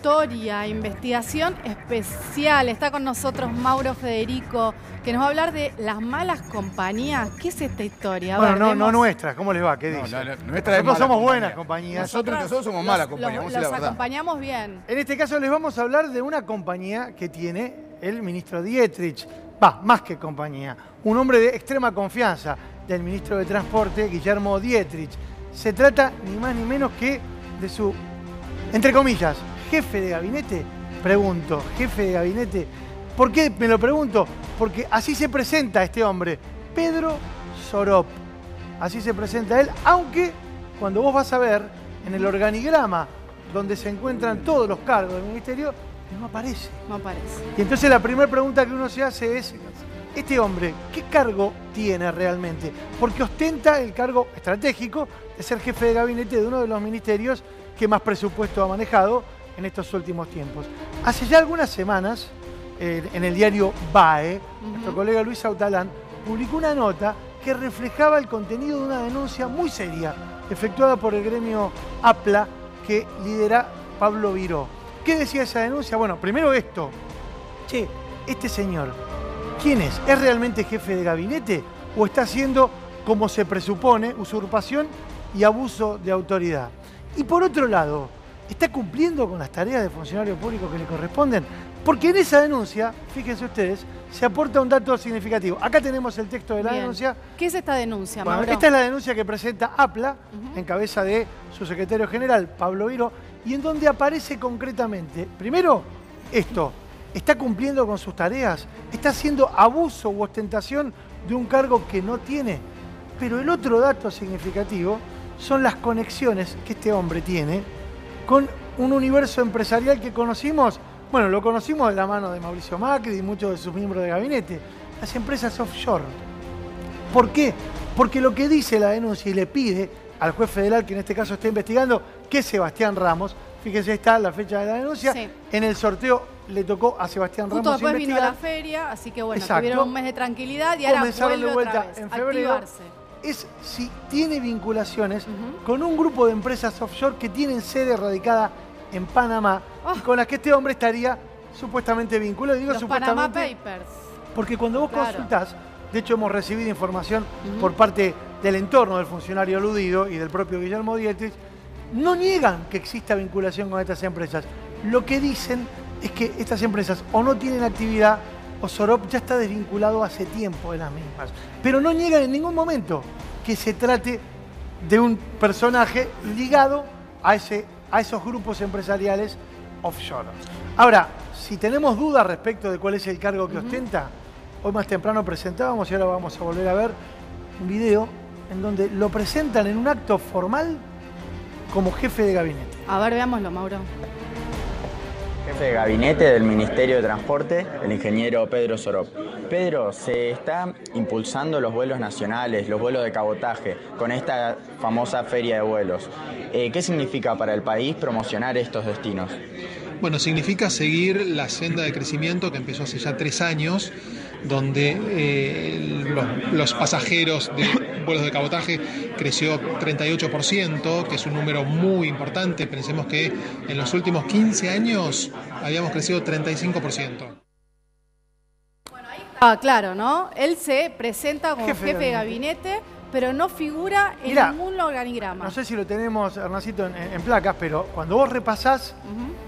historia, investigación especial. Está con nosotros Mauro Federico, que nos va a hablar de las malas compañías. ¿Qué es esta historia? Bueno, no nuestras. ¿Cómo les va? ¿Qué dicen? Nosotros somos buenas compañías. Nosotros somos malas compañías, los acompañamos bien. En este caso les vamos a hablar de una compañía que tiene el ministro Dietrich. Más que compañía. Un hombre de extrema confianza del ministro de Transporte, Guillermo Dietrich. Se trata ni más ni menos que de su, entre comillas, jefe de gabinete. Pregunto, jefe de gabinete. ¿Por qué me lo pregunto? Porque así se presenta este hombre, Pedro Sorop. Así se presenta él, aunque cuando vos vas a ver en el organigrama donde se encuentran todos los cargos del ministerio, no aparece. No aparece. Y entonces la primera pregunta que uno se hace es, este hombre, ¿qué cargo tiene realmente? Porque ostenta el cargo estratégico de ser jefe de gabinete de uno de los ministerios que más presupuesto ha manejado en estos últimos tiempos. Hace ya algunas semanas, en el diario BAE, nuestro colega Luis Autalán publicó una nota que reflejaba el contenido de una denuncia muy seria efectuada por el gremio APLA que lidera Pablo Viró. ¿Qué decía esa denuncia? Bueno, primero esto. Che, este señor, ¿quién es? ¿Es realmente jefe de gabinete o está haciendo, como se presupone, usurpación y abuso de autoridad? Y por otro lado, ¿está cumpliendo con las tareas de funcionario público que le corresponden? Porque en esa denuncia, fíjense ustedes, se aporta un dato significativo. Acá tenemos el texto de la denuncia. ¿Qué es esta denuncia, Bueno, Mauro? esta es la denuncia que presenta APLA, en cabeza de su secretario general, Pablo Viró, y en donde aparece concretamente, primero, esto, ¿está cumpliendo con sus tareas? ¿Está haciendo abuso u ostentación de un cargo que no tiene? Pero el otro dato significativo son las conexiones que este hombre tiene con un universo empresarial que conocimos, bueno, lo conocimos de la mano de Mauricio Macri y muchos de sus miembros de gabinete, las empresas offshore. ¿Por qué? Porque lo que dice la denuncia y le pide al juez federal, que en este caso está investigando, que es Sebastián Ramos, fíjense, ahí está la fecha de la denuncia, sí. En el sorteo le tocó a Sebastián Ramos Justo después investigar. vino la feria, así que bueno, Exacto. Tuvieron un mes de tranquilidad y ahora comenzaron vuelve de vuelta otra vez, en febrero. activarse. Es si tiene vinculaciones con un grupo de empresas offshore que tienen sede radicada en Panamá y con las que este hombre estaría supuestamente vinculado. Digo Los supuestamente Panama Papers. porque cuando vos consultás, de hecho hemos recibido información por parte del entorno del funcionario aludido y del propio Guillermo Dietrich, no niegan que exista vinculación con estas empresas. Lo que dicen es que estas empresas o no tienen actividad o Sorop ya está desvinculado hace tiempo de las mismas. Pero no niegan en ningún momento que se trate de un personaje ligado a esos grupos empresariales offshore. Ahora, si tenemos dudas respecto de cuál es el cargo que ostenta, hoy más temprano presentábamos y ahora vamos a volver a ver un video en donde lo presentan en un acto formal como jefe de gabinete. A ver, veámoslo, Mauro. Jefe de gabinete del Ministerio de Transporte, el ingeniero Pedro Sorop. Pedro, se está impulsando los vuelos nacionales, los vuelos de cabotaje, con esta famosa feria de vuelos. ¿Qué significa para el país promocionar estos destinos? Bueno, significa seguir la senda de crecimiento que empezó hace ya 3 años, donde los pasajeros de vuelos de cabotaje creció 38%, que es un número muy importante. Pensemos que en los últimos 15 años habíamos crecido 35%. Bueno, ahí está claro, ¿no? Él se presenta como jefe de gabinete, pero no figura en ningún organigrama. No sé si lo tenemos, Hernancito, en placas, pero cuando vos repasás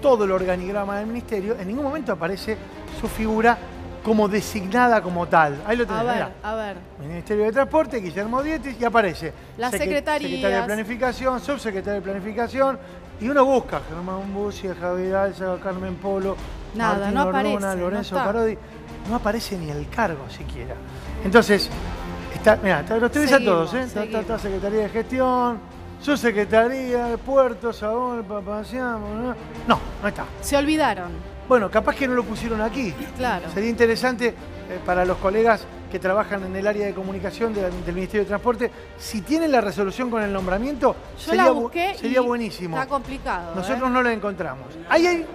todo el organigrama del ministerio, en ningún momento aparece su figura como designada como tal. Ahí lo tenés, a ver. Ministerio de Transporte, Guillermo Dietrich, y aparece la secretaría. Secretaria de Planificación, subsecretaria de Planificación, y uno busca Germán Bussi, Javier Alza, Carmen Polo, nada, Martín no Orduna, aparece, Lorenzo no Parodi. No aparece ni el cargo siquiera. Entonces, mirá, los tenés a todos, ¿eh? Está Secretaría de Gestión, Subsecretaría de Puertos, Sabón, Papaciamo, no está. Se olvidaron. Bueno, capaz que no lo pusieron aquí. Claro. Sería interesante para los colegas que trabajan en el área de comunicación del Ministerio de Transporte, si tienen la resolución con el nombramiento, sería buenísimo. Está complicado. Nosotros no lo encontramos. Ahí hay...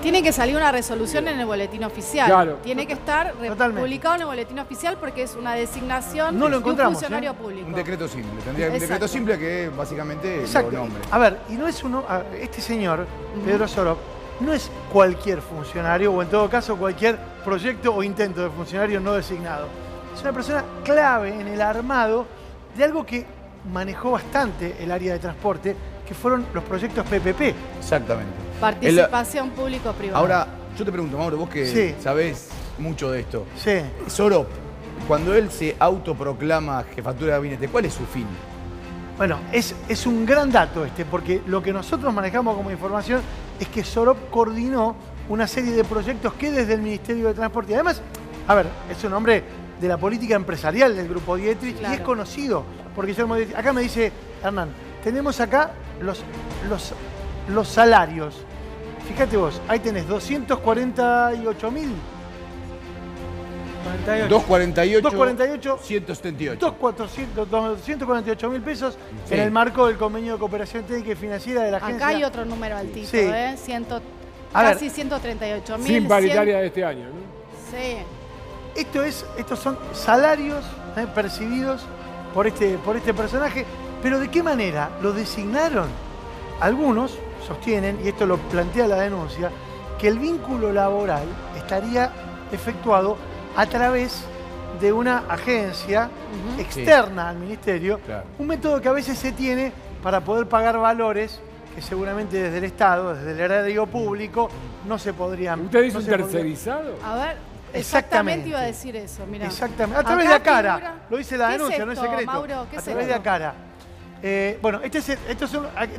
Tiene que salir una resolución en el boletín oficial. Claro. Tiene que estar publicado en el boletín oficial porque es una designación de un funcionario público. Un decreto simple. Tendría un decreto simple que básicamente lo nombre. A ver, y no es uno. Este señor, Pedro Sorop, no es cualquier funcionario, o en todo caso cualquier proyecto o intento de funcionario no designado. Es una persona clave en el armado de algo que manejó bastante el área de transporte, que fueron los proyectos PPP. Exactamente. Participación público-privada. Ahora, yo te pregunto, Mauro, vos que sabés mucho de esto. Sí. Sorop, cuando él se autoproclama jefatura de gabinete, ¿cuál es su fin? Bueno, es un gran dato porque lo que nosotros manejamos como información es que Sorop coordinó una serie de proyectos que desde el Ministerio de Transporte, y además, a ver, es un hombre de la política empresarial del Grupo Dietrich, y es conocido por Guillermo Dietrich. Acá me dice Hernán, tenemos acá los salarios. Fíjate vos, ahí tenés 248.000. 248, 178. 248.000 pesos en el marco del convenio de cooperación técnica y financiera de la agencia. Acá hay otro número altito, casi 138.000. Sin paritaria de este año, ¿no? Sí. Estos son salarios percibidos por este personaje, pero ¿de qué manera lo designaron? Algunos sostienen, y esto lo plantea la denuncia, que el vínculo laboral estaría efectuado a través de una agencia externa al ministerio, un método que a veces se tiene para poder pagar valores que seguramente desde el Estado, desde el erario público, no se podrían... ¿Usted dice un tercerizado? A ver, exactamente iba a decir eso, mirá. Exactamente, a través de Acara, lo dice la denuncia, no es secreto. Mauro, ¿qué a través de Acara. Bueno, este es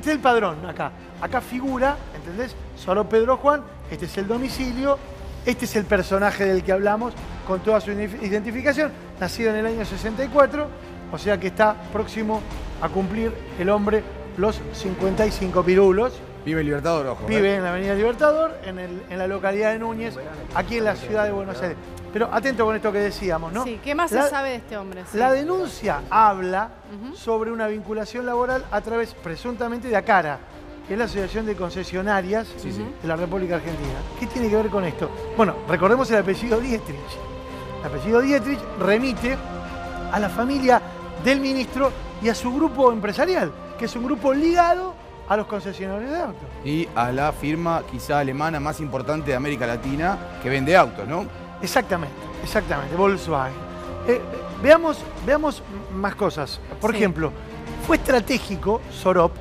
el padrón acá. Acá figura, ¿entendés? Solo Pedro Juan, este es el domicilio, este es el personaje del que hablamos con toda su identificación, nacido en el año 64, o sea que está próximo a cumplir el hombre los 55 pirulos. Vive en Libertador, ojo. Vive en la avenida Libertador, en la localidad de Núñez, aquí en la ciudad de Buenos Aires. Pero atento con esto que decíamos, ¿no? Sí, ¿qué más se sabe de este hombre? Sí. La denuncia habla sobre una vinculación laboral a través, presuntamente, de Acara, que es la Asociación de Concesionarias de la República Argentina. ¿Qué tiene que ver con esto? Bueno, recordemos el apellido Dietrich. El apellido Dietrich remite a la familia del ministro y a su grupo empresarial, que es un grupo ligado a los concesionarios de autos. Y a la firma quizá alemana más importante de América Latina que vende autos, ¿no? Exactamente, Volkswagen. Veamos más cosas. Por ejemplo, fue estratégico Sorop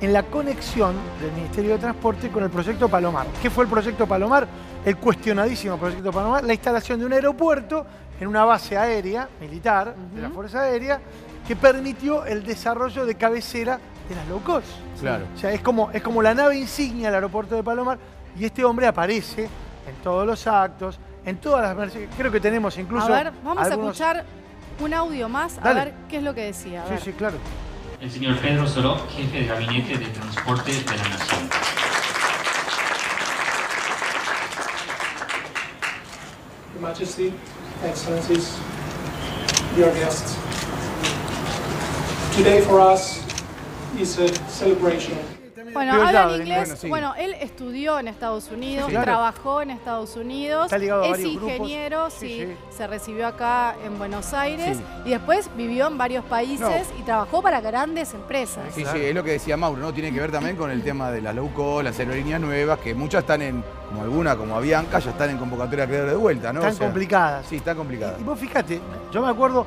en la conexión del Ministerio de Transporte con el proyecto Palomar. ¿Qué fue el proyecto Palomar? El cuestionadísimo proyecto Palomar, la instalación de un aeropuerto en una base aérea militar de la Fuerza Aérea que permitió el desarrollo de cabecera de las low cost. Claro. O sea, es como la nave insignia del aeropuerto de Palomar, y este hombre aparece en todos los actos, en todas las... Creo que tenemos incluso... A ver, vamos a escuchar un audio más, a ver qué es lo que decía. Sí, claro. El señor Pedro Sorop, jefe de Gabinete de Transporte de la Nación. Your Majesty, Excellencies, dear guests. Today for us is a celebration. Bueno, habla en inglés. Bueno, él estudió en Estados Unidos, trabajó en Estados Unidos, es ingeniero, se recibió acá en Buenos Aires y después vivió en varios países y trabajó para grandes empresas. Sí, es lo que decía Mauro, ¿no? Tiene que ver también con el tema de las low cost, las aerolíneas nuevas, que muchas están como Avianca, ya están en convocatoria de acreedores de vuelta, ¿no? Están complicadas. Sí, están complicadas. Y vos fíjate, yo me acuerdo...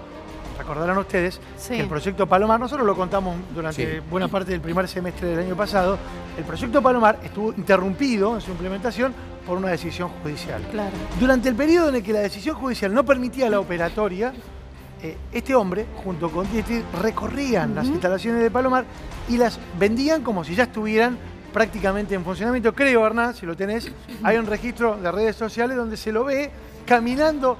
Recordarán ustedes que el proyecto Palomar, nosotros lo contamos durante buena parte del primer semestre del año pasado, el proyecto Palomar estuvo interrumpido en su implementación por una decisión judicial. Claro. Durante el periodo en el que la decisión judicial no permitía la operatoria, este hombre, junto con Dietrich, recorrían las instalaciones de Palomar y las vendían como si ya estuvieran prácticamente en funcionamiento. Creo, Hernán, si lo tenés, hay un registro de redes sociales donde se lo ve caminando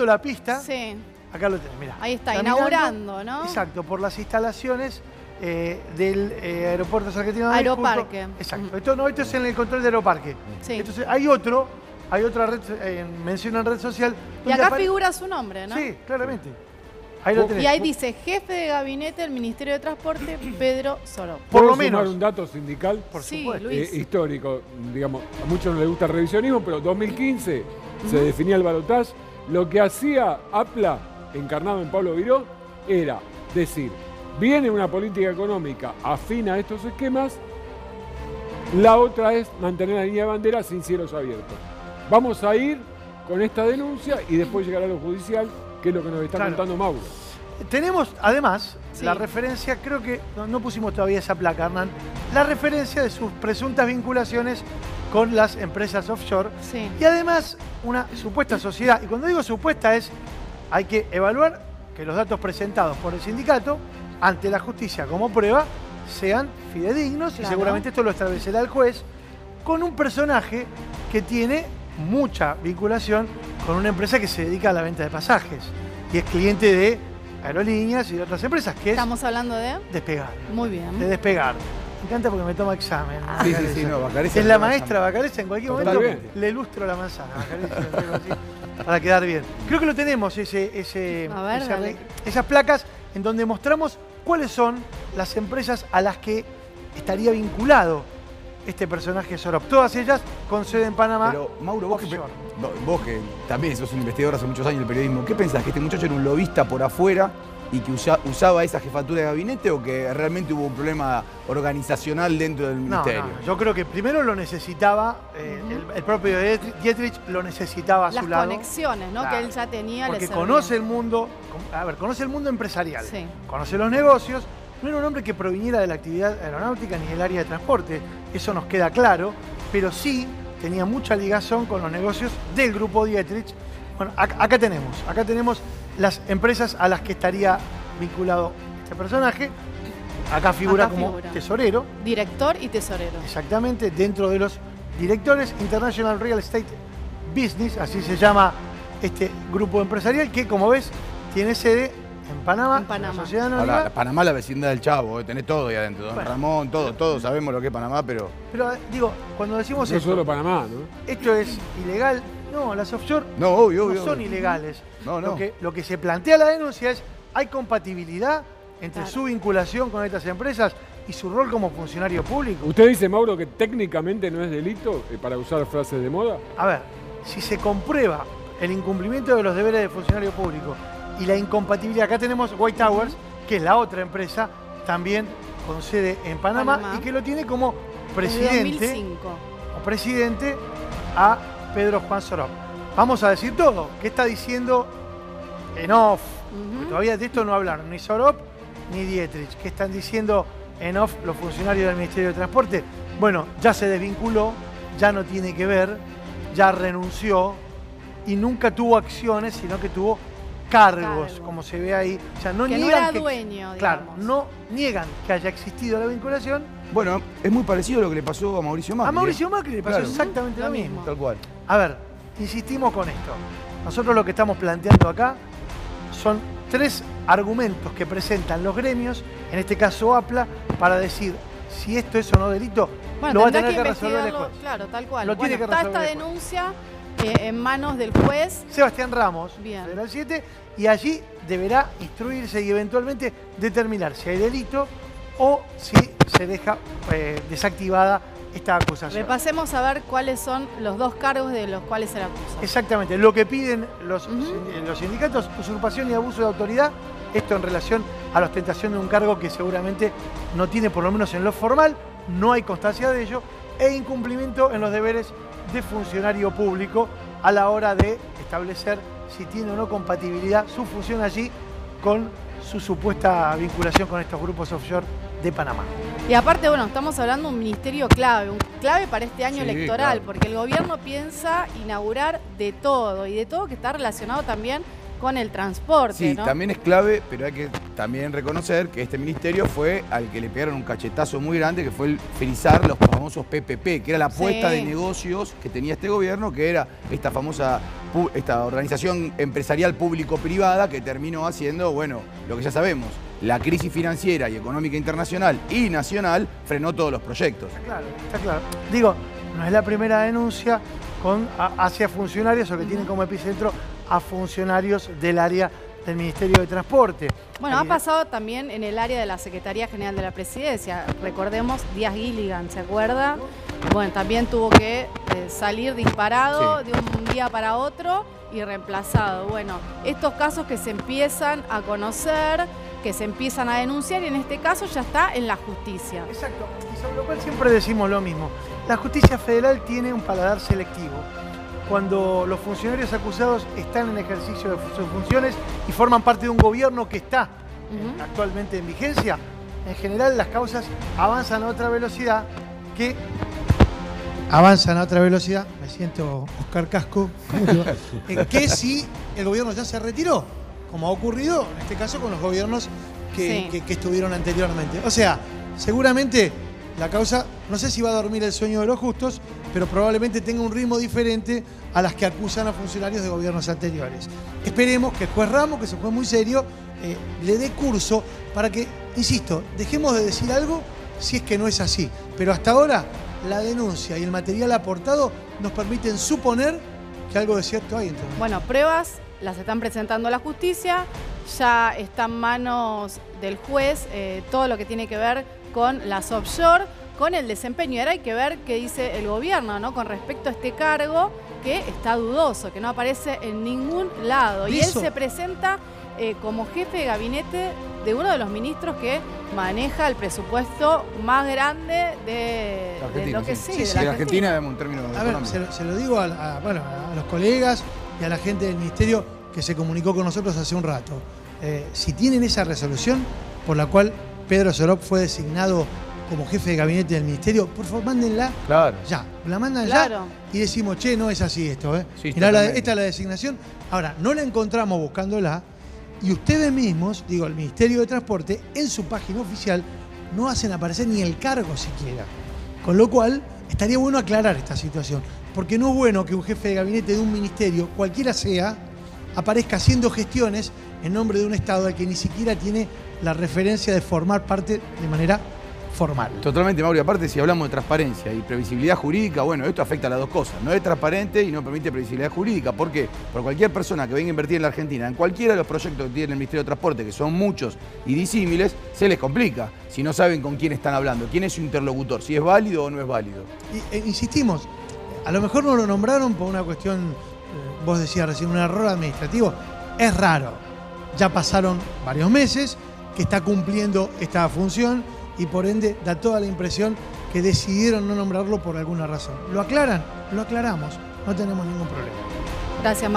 la pista. Sí. Acá lo tenés, mirá. Ahí está, inaugurando, ¿no? Exacto, por las instalaciones del aeropuerto argentino de Aeroparque. Exacto. Esto es en el control de Aeroparque. Sí. Entonces hay otra red, menciona en red social. Y acá figura su nombre, ¿no? Sí, claramente. Ahí lo tenés. Y ahí dice, jefe de gabinete del Ministerio de Transporte, Pedro Sorop. Por lo menos. Un dato sindical por supuesto. histórico. Digamos, a muchos no les gusta el revisionismo, pero 2015 se definía el balotaje. Lo que hacía APLA, encarnado en Pablo Viró, era decir, viene una política económica afín a estos esquemas, la otra es mantener la línea de bandera sin cielos abiertos. Vamos a ir con esta denuncia y después llegar a lo judicial, que es lo que nos está contando Mauro. Tenemos, además, la referencia, creo que no pusimos todavía esa placa, Hernán, la referencia de sus presuntas vinculaciones con las empresas offshore y además una supuesta sociedad. Y cuando digo supuesta hay que evaluar que los datos presentados por el sindicato ante la justicia como prueba sean fidedignos y seguramente esto lo establecerá el juez con un personaje que tiene mucha vinculación con una empresa que se dedica a la venta de pasajes y es cliente de aerolíneas y de otras empresas, que ¿Estamos hablando de? Despegar. Muy bien. De Despegar. Me encanta porque me toma examen. Sí, no, Bacareza. Es la maestra Bacareza, en cualquier momento le lustro la manzana. Bacareza, para quedar bien. Creo que lo tenemos, esas placas en donde mostramos cuáles son las empresas a las que estaría vinculado este personaje Sorop. Todas ellas con sede en Panamá. Pero, Mauro, vos que también sos un investigador hace muchos años del periodismo, ¿qué pensás? ¿Que este muchacho era un lobista por afuera y que usaba esa jefatura de gabinete o que realmente hubo un problema organizacional dentro del ministerio? No, yo creo que primero lo necesitaba, el propio Dietrich lo necesitaba a su lado. Las conexiones, ¿no? Que él ya tenía. Porque conoce el mundo, conoce el mundo empresarial, conoce los negocios. No era un hombre que proviniera de la actividad aeronáutica ni del área de transporte, eso nos queda claro, pero sí tenía mucha ligazón con los negocios del grupo Dietrich. Bueno, acá tenemos las empresas a las que estaría vinculado este personaje. Acá figura como tesorero. Director y tesorero. Exactamente, dentro de los directores, International Real Estate Business, así se llama este grupo empresarial, que como ves tiene sede en Panamá. En Panamá. La sociedad anónima. Ahora, Panamá, la vecindad del Chavo, tenés todo ahí adentro. Don Ramón, todos sabemos lo que es Panamá, pero... Pero digo, cuando decimos no esto... solo Panamá, ¿no? Esto es ilegal. No, las offshore obvio, son ilegales. No. Lo que se plantea la denuncia es, ¿hay compatibilidad entre su vinculación con estas empresas y su rol como funcionario público? ¿Usted dice, Mauro, que técnicamente no es delito para usar frases de moda? A ver, si se comprueba el incumplimiento de los deberes de funcionario público y la incompatibilidad, acá tenemos White Towers, que es la otra empresa, también con sede en Panamá. Y que lo tiene como presidente a Pedro Juan Sorop. Vamos a decir todo. ¿Qué está diciendo en off? Todavía de esto no hablaron ni Sorop ni Dietrich. ¿Qué están diciendo en off los funcionarios del Ministerio de Transporte? Bueno, ya se desvinculó, ya no tiene que ver, ya renunció y nunca tuvo acciones, sino que tuvo cargos, como se ve ahí. O sea, no niegan no era dueño, claro, no niegan que haya existido la vinculación. Bueno, es muy parecido a lo que le pasó a Mauricio Macri. A Mauricio Macri le pasó exactamente lo mismo. Tal cual. A ver, insistimos con esto. Nosotros lo que estamos planteando acá son 3 argumentos que presentan los gremios, en este caso APLA, para decir si esto es o no delito. Bueno, lo va a tener que resolver el juez. Claro, tal cual. Lo tiene que está resolver esta denuncia en manos del juez Sebastián Ramos, Federal 7, y allí deberá instruirse y eventualmente determinar si hay delito o si se deja desactivada esta acusación. Repasemos a ver cuáles son los 2 cargos de los cuales se le acusa. Exactamente, lo que piden los sindicatos, usurpación y abuso de autoridad, esto en relación a la ostentación de un cargo que seguramente no tiene, por lo menos en lo formal, no hay constancia de ello, e incumplimiento en los deberes de funcionario público a la hora de establecer si tiene o no compatibilidad su función allí con su supuesta vinculación con estos grupos offshore de Panamá. Y aparte, bueno, estamos hablando de un ministerio clave, clave para este año electoral, porque el gobierno piensa inaugurar de todo, y de todo que está relacionado también con el transporte, sí, ¿no? También es clave, pero hay que también reconocer que este ministerio fue al que le pegaron un cachetazo muy grande, que fue el frizar los famosos PPP, que era la apuesta de negocios que tenía este gobierno, que era esta famosa organización empresarial público-privada que terminó haciendo, bueno, lo que ya sabemos, la crisis financiera y económica internacional y nacional frenó todos los proyectos. Está claro. Digo, no es la primera denuncia hacia funcionarios o que tienen como epicentro a funcionarios del área del Ministerio de Transporte. Bueno, ha pasado también en el área de la Secretaría General de la Presidencia. Recordemos Díaz Gilligan, ¿se acuerda? Bueno, también tuvo que salir disparado de un día para otro y reemplazado. Bueno, estos casos que se empiezan a conocer, que se empiezan a denunciar, y en este caso ya está en la justicia. Exacto, y sobre lo cual siempre decimos lo mismo. La justicia federal tiene un paladar selectivo. Cuando los funcionarios acusados están en ejercicio de sus funciones y forman parte de un gobierno que está actualmente en vigencia, en general las causas avanzan a otra velocidad me siento Oscar Casco, que si el gobierno ya se retiró, como ha ocurrido en este caso con los gobiernos que estuvieron anteriormente. O sea, seguramente la causa, no sé si va a dormir el sueño de los justos, pero probablemente tenga un ritmo diferente a las que acusan a funcionarios de gobiernos anteriores. Esperemos que el juez Ramos, que es un juez muy serio, le dé curso para que, insisto, dejemos de decir algo si es que no es así. Pero hasta ahora, la denuncia y el material aportado nos permiten suponer que algo de cierto hay. Entonces. Bueno, pruebas las están presentando a la justicia, ya está en manos del juez todo lo que tiene que ver con las offshore, con el desempeño. Y ahora hay que ver qué dice el gobierno, ¿no? Con respecto a este cargo que está dudoso, que no aparece en ningún lado. Y él se presenta como jefe de gabinete de uno de los ministros que maneja el presupuesto más grande de lo que de la Argentina, en términos económicos. Se lo digo a los colegas y a la gente del ministerio que se comunicó con nosotros hace un rato. Si tienen esa resolución por la cual Pedro Sorop fue designado como jefe de gabinete del ministerio, por favor, mándenla ya. La mandan ya y decimos, che, no es así esto. Mirá, esta es la designación. Ahora, no la encontramos buscándola y ustedes mismos, digo, el Ministerio de Transporte, en su página oficial, no hacen aparecer ni el cargo siquiera. Con lo cual, estaría bueno aclarar esta situación. Porque no es bueno que un jefe de gabinete de un ministerio, cualquiera sea, aparezca haciendo gestiones en nombre de un Estado al que ni siquiera tiene la referencia de formar parte de manera formal. Totalmente, Mauri. Aparte, si hablamos de transparencia y previsibilidad jurídica, bueno, esto afecta a las dos cosas. No es transparente y no permite previsibilidad jurídica. ¿Por qué? Por cualquier persona que venga a invertir en la Argentina, en cualquiera de los proyectos que tiene el Ministerio de Transporte, que son muchos y disímiles, se les complica si no saben con quién están hablando, quién es su interlocutor, si es válido o no es válido. Insistimos, a lo mejor no lo nombraron por una cuestión, vos decías recién, un error administrativo. Es raro. Ya pasaron varios meses que está cumpliendo esta función y por ende da toda la impresión que decidieron no nombrarlo por alguna razón. ¿Lo aclaran? Lo aclaramos. No tenemos ningún problema. Gracias,